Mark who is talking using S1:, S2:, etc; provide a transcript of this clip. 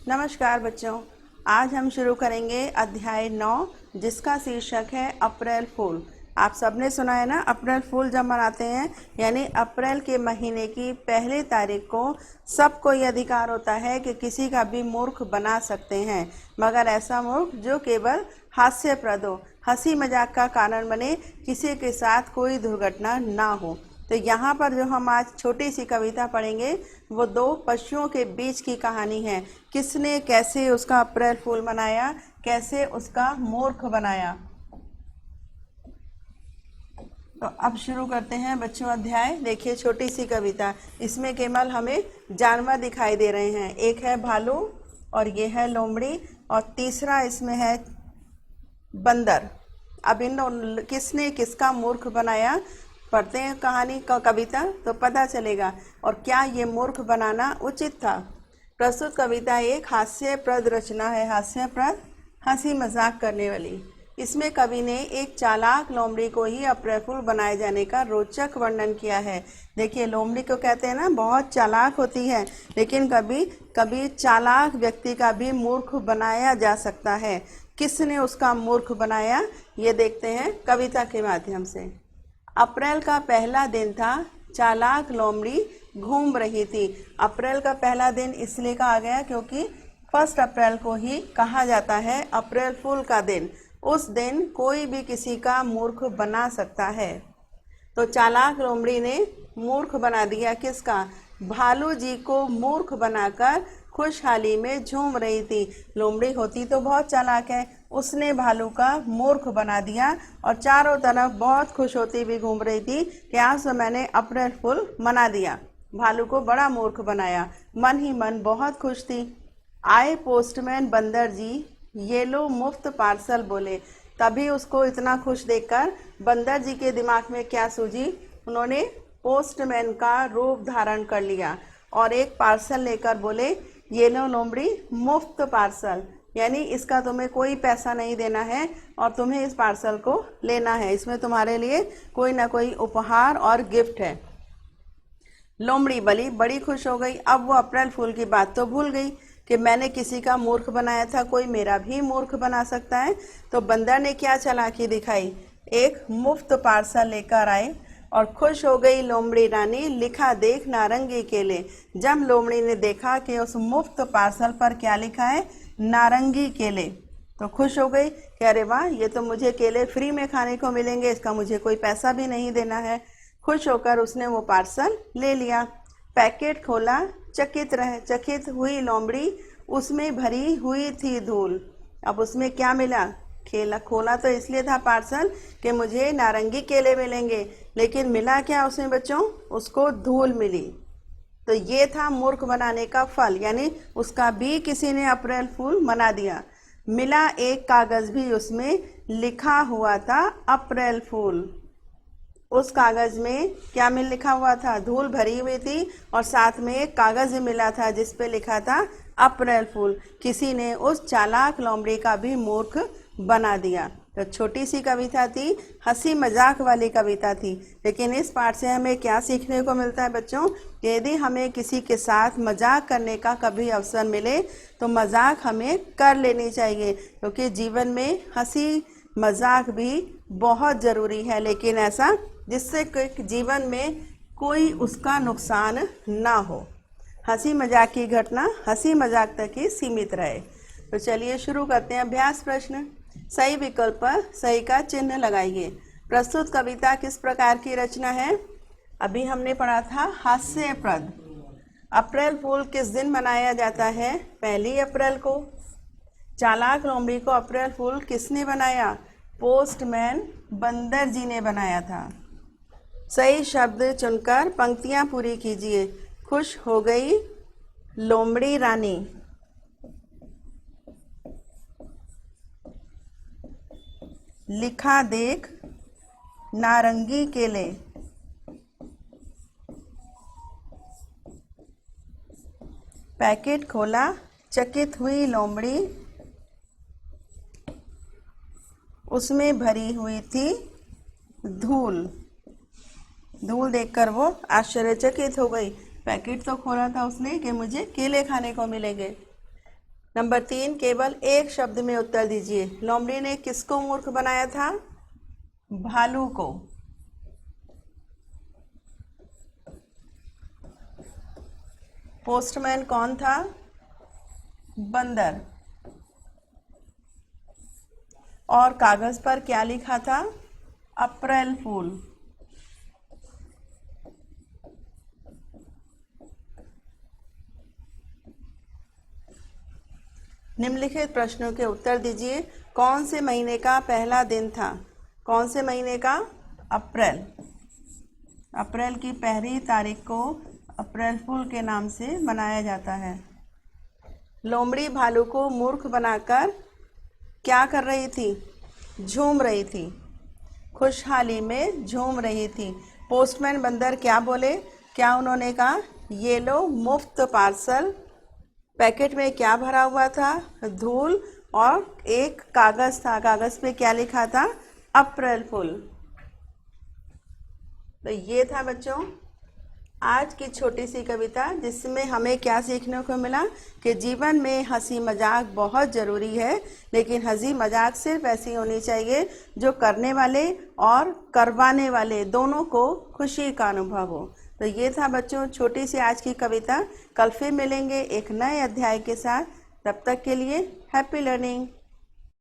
S1: नमस्कार बच्चों, आज हम शुरू करेंगे अध्याय 9 जिसका शीर्षक है अप्रैल फूल। आप सबने सुना है ना, अप्रैल फूल जब मनाते हैं यानी अप्रैल के महीने की पहली तारीख को सबको ये अधिकार होता है कि किसी का भी मूर्ख बना सकते हैं, मगर ऐसा मूर्ख जो केवल हास्यप्रद हो, हंसी मजाक का कारण बने, किसी के साथ कोई दुर्घटना ना हो। तो यहाँ पर जो हम आज छोटी सी कविता पढ़ेंगे वो दो पशुओं के बीच की कहानी है। किसने कैसे उसका अप्रैल फूल मनाया, कैसे उसका मूर्ख बनाया। तो अब शुरू करते हैं बच्चों अध्याय। देखिए छोटी सी कविता, इसमें केवल हमें जानवर दिखाई दे रहे हैं। एक है भालू और ये है लोमड़ी और तीसरा इसमें है बंदर। अब इन किसने किसका मूर्ख बनाया, पढ़ते हैं कहानी का कविता तो पता चलेगा। और क्या ये मूर्ख बनाना उचित था। प्रस्तुत कविता एक हास्यप्रद रचना है, हास्यप्रद हंसी मजाक करने वाली। इसमें कवि ने एक चालाक लोमड़ी को ही अप्रैल फूल बनाए जाने का रोचक वर्णन किया है। देखिए लोमड़ी को कहते हैं ना, बहुत चालाक होती है, लेकिन कभी कभी चालाक व्यक्ति का भी मूर्ख बनाया जा सकता है। किसने उसका मूर्ख बनाया ये देखते हैं कविता के माध्यम से। अप्रैल का पहला दिन था, चालाक लोमड़ी घूम रही थी। अप्रैल का पहला दिन इसलिए कहा गया क्योंकि 1 अप्रैल को ही कहा जाता है अप्रैल फूल का दिन। उस दिन कोई भी किसी का मूर्ख बना सकता है। तो चालाक लोमड़ी ने मूर्ख बना दिया किसका, भालू जी को मूर्ख बनाकर खुशहाली में झूम रही थी। लोमड़ी होती तो बहुत चालाक है, उसने भालू का मूर्ख बना दिया और चारों तरफ बहुत खुश होती भी घूम रही थी कि आज तो मैंने अप्रैल फूल मना दिया। भालू को बड़ा मूर्ख बनाया, मन ही मन बहुत खुश थी। आए पोस्टमैन बंदर जी, ये लो मुफ्त पार्सल बोले। तभी उसको इतना खुश देखकर बंदर जी के दिमाग में क्या सूझी, उन्होंने पोस्टमैन का रूप धारण कर लिया और एक पार्सल लेकर बोले, ये लो लोमड़ी मुफ्त पार्सल, यानी इसका तुम्हें कोई पैसा नहीं देना है और तुम्हें इस पार्सल को लेना है, इसमें तुम्हारे लिए कोई ना कोई उपहार और गिफ्ट है। लोमड़ी बड़ी खुश हो गई। अब वो अप्रैल फूल की बात तो भूल गई कि मैंने किसी का मूर्ख बनाया था, कोई मेरा भी मूर्ख बना सकता है। तो बंदर ने क्या चालाकी दिखाई, एक मुफ्त पार्सल लेकर आए और खुश हो गई लोमड़ी रानी, लिखा देख नारंगी केले। जब लोमड़ी ने देखा कि उस मुफ्त पार्सल पर क्या लिखा है, नारंगी केले, तो खुश हो गई कि अरे वाह, ये तो मुझे केले फ्री में खाने को मिलेंगे, इसका मुझे कोई पैसा भी नहीं देना है। खुश होकर उसने वो पार्सल ले लिया। पैकेट खोला, चकित हुई लोमड़ी, उसमें भरी हुई थी धूल। अब उसमें क्या मिला, खोला तो इसलिए था पार्सल कि मुझे नारंगी केले मिलेंगे, लेकिन मिला क्या उसमें बच्चों, उसको धूल मिली। तो ये था मूर्ख बनाने का फल, यानी उसका भी किसी ने अप्रैल फूल मना दिया। मिला एक कागज भी, उसमें लिखा हुआ था अप्रैल फूल। उस कागज में क्या लिखा हुआ था, धूल भरी हुई थी और साथ में एक कागज मिला था जिस पे लिखा था अप्रैल फूल। किसी ने उस चालाक लोमड़ी का भी मूर्ख बना दिया। तो छोटी सी कविता थी, हंसी मजाक वाली कविता थी, लेकिन इस पाठ से हमें क्या सीखने को मिलता है बच्चों, यदि हमें किसी के साथ मजाक करने का कभी अवसर मिले तो मजाक हमें कर लेनी चाहिए, क्योंकि जीवन में हंसी मजाक भी बहुत ज़रूरी है, लेकिन ऐसा जिससे जीवन में कोई उसका नुकसान ना हो। हंसी मजाक की घटना हंसी मजाक तक ही सीमित रहे। तो चलिए शुरू करते हैं अभ्यास प्रश्न। सही विकल्प पर सही का चिन्ह लगाइए। प्रस्तुत कविता किस प्रकार की रचना है, अभी हमने पढ़ा था हास्यप्रद। अप्रैल फूल किस दिन मनाया जाता है, 1 अप्रैल को। चालाक लोमड़ी को अप्रैल फूल किसने बनाया, पोस्टमैन बंदर जी ने बनाया था। सही शब्द चुनकर पंक्तियां पूरी कीजिए। खुश हो गई लोमड़ी रानी, लिखा देख नारंगी केले, पैकेट खोला चकित हुई लोमड़ी, उसमें भरी हुई थी धूल। धूल देखकर वो आश्चर्यचकित हो गई। पैकेट तो खोला था उसने कि मुझे केले खाने को मिलेंगे। नंबर 3, केवल एक शब्द में उत्तर दीजिए। लोमड़ी ने किसको मूर्ख बनाया था? भालू को। पोस्टमैन कौन था? बंदर। और कागज पर क्या लिखा था? अप्रैल फूल। निम्नलिखित प्रश्नों के उत्तर दीजिए। कौन से महीने का पहला दिन था? कौन से महीने का? अप्रैल। अप्रैल की पहली तारीख को अप्रैल फूल के नाम से मनाया जाता है। लोमड़ी भालू को मूर्ख बनाकर क्या कर रही थी? झूम रही थी, खुशहाली में झूम रही थी। पोस्टमैन बंदर क्या बोले? क्या उन्होंने कहा ये लो मुफ्त पार्सल? पैकेट में क्या भरा हुआ था? धूल। और एक कागज था, कागज पे क्या लिखा था? अप्रैल फूल। तो ये था बच्चों आज की छोटी सी कविता, जिसमें हमें क्या सीखने को मिला कि जीवन में हंसी मजाक बहुत ज़रूरी है, लेकिन हंसी मजाक सिर्फ ऐसी होनी चाहिए जो करने वाले और करवाने वाले दोनों को खुशी का अनुभव हो। तो ये था बच्चों छोटी सी आज की कविता। कल फिर मिलेंगे एक नए अध्याय के साथ। तब तक के लिए हैप्पी लर्निंग।